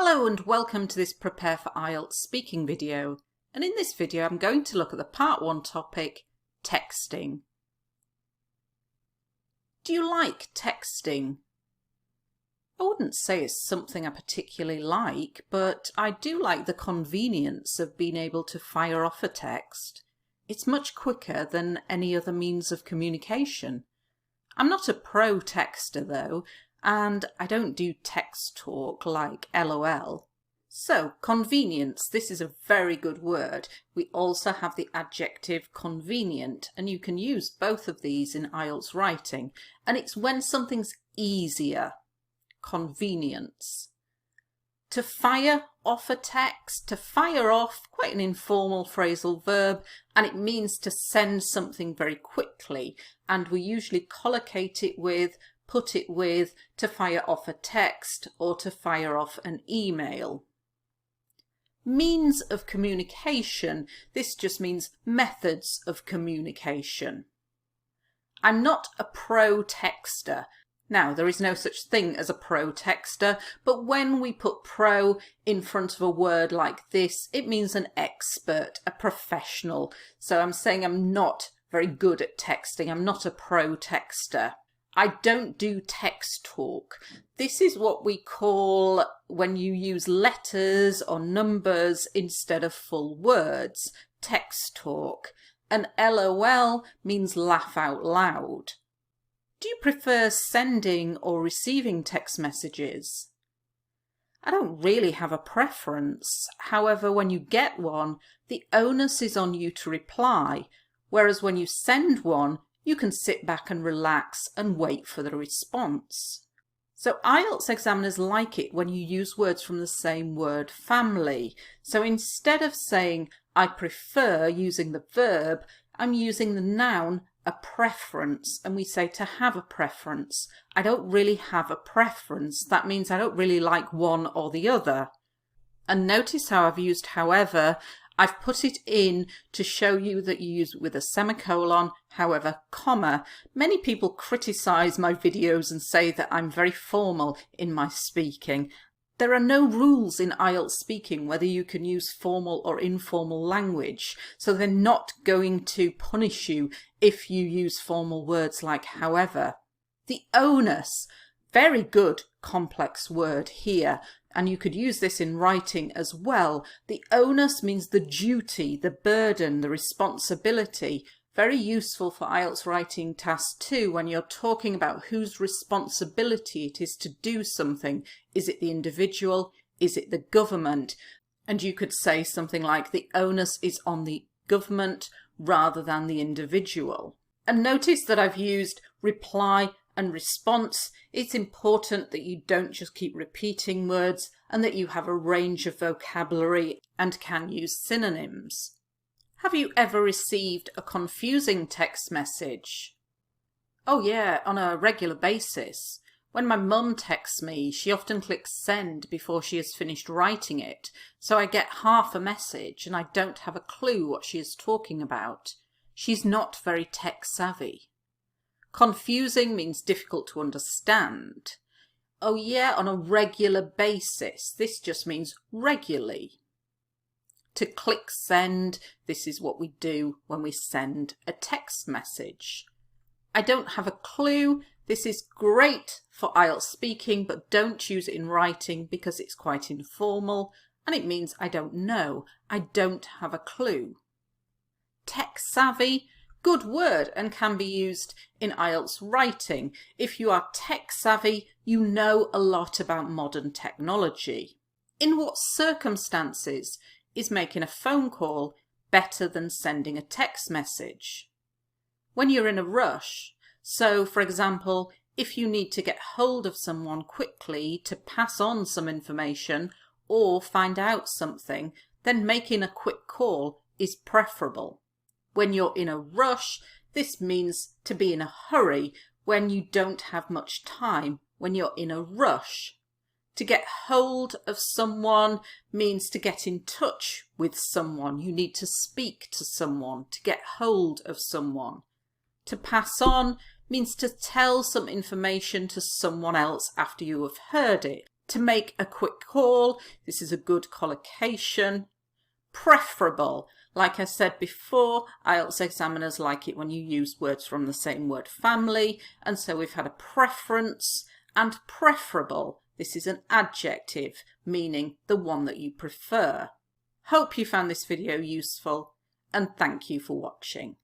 Hello and welcome to this Prepare for IELTS speaking video, and in this video I'm going to look at the Part 1 topic, texting. Do you like texting? I wouldn't say it's something I particularly like, but I do like the convenience of being able to fire off a text. It's much quicker than any other means of communication. I'm not a pro texter though, and I don't do text talk like LOL. So, convenience, this is a very good word. We also have the adjective convenient, and you can use both of these in IELTS writing, and it's when something's easier. Convenience. To fire off a text, to fire off, quite an informal phrasal verb, and it means to send something very quickly, and we usually collocate it with, put it with, to fire off a text or to fire off an email. Means of communication, this just means methods of communication. I'm not a pro texter. Now, there is no such thing as a pro texter, but when we put pro in front of a word like this, it means an expert, a professional. So I'm saying I'm not very good at texting. I'm not a pro texter. I don't do text talk. This is what we call when you use letters or numbers instead of full words, text talk. And LOL means laugh out loud. Do you prefer sending or receiving text messages? I don't really have a preference. However, when you get one, the onus is on you to reply, whereas when you send one, you can sit back and relax and wait for the response. So IELTS examiners like it when you use words from the same word family. So instead of saying, I prefer using the verb, I'm using the noun, a preference, and we say to have a preference. I don't really have a preference. That means I don't really like one or the other. And notice how I've used however. I've put it in to show you that you use it with a semicolon, however, comma. Many people criticise my videos and say that I'm very formal in my speaking. There are no rules in IELTS speaking whether you can use formal or informal language, so they're not going to punish you if you use formal words like however. The onus, very good complex word here, and you could use this in writing as well. The onus means the duty, the burden, the responsibility. Very useful for IELTS writing task 2 when you're talking about whose responsibility it is to do something. Is it the individual? Is it the government? And you could say something like the onus is on the government rather than the individual. And notice that I've used reply and response. It's important that you don't just keep repeating words and that you have a range of vocabulary and can use synonyms. Have you ever received a confusing text message? Oh yeah, on a regular basis. When my mum texts me, she often clicks send before she has finished writing it, so I get half a message and I don't have a clue what she is talking about. She's not very tech savvy. Confusing means difficult to understand. Oh yeah, on a regular basis. This just means regularly. To click send, this is what we do when we send a text message. I don't have a clue. This is great for IELTS speaking, but don't use it in writing because it's quite informal and it means I don't know. I don't have a clue. Tech savvy, good word and can be used in IELTS writing. If you are tech savvy, you know a lot about modern technology. In what circumstances is making a phone call better than sending a text message? When you're in a rush. So, for example, if you need to get hold of someone quickly to pass on some information or find out something, then making a quick call is preferable. When you're in a rush, this means to be in a hurry when you don't have much time, when you're in a rush. To get hold of someone means to get in touch with someone. You need to speak to someone, to get hold of someone. To pass on means to tell some information to someone else after you have heard it. To make a quick call, this is a good collocation. Preferable. Like I said before, IELTS examiners like it when you use words from the same word family, and so we've had a preference. And preferable. This is an adjective, meaning the one that you prefer. Hope you found this video useful, and thank you for watching.